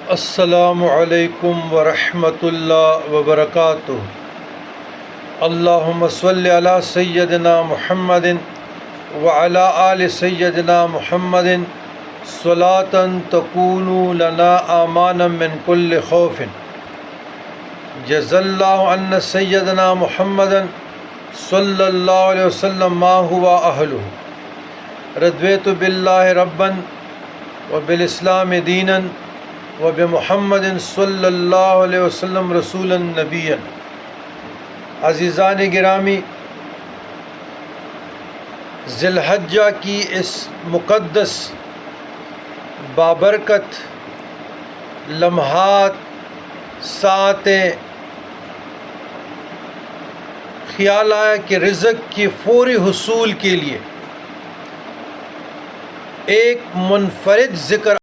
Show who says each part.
Speaker 1: السلام علیکم ورحمۃ اللہ وبرکاتہ۔ اللہم صلی علی سیدنا محمد وعلی آل سیدنا محمد صلاۃ تکون لنا امانا من کل خوف۔ جزا اللہ عنا سیدنا محمد صلی اللہ علیہ وسلم ما ہوا اہلہ۔ رضیت باللہ ربا وبالاسلام دینا وبمحمد صلی اللہ علیہ وسلم رسولا نبیا۔ عزیزان گرامی، ذی الحجہ کی اس مقدس بابرکت لمحات، ساعتیں، خیال آیا کہ رزق کی فوری حصول کے لیے ایک منفرد ذکر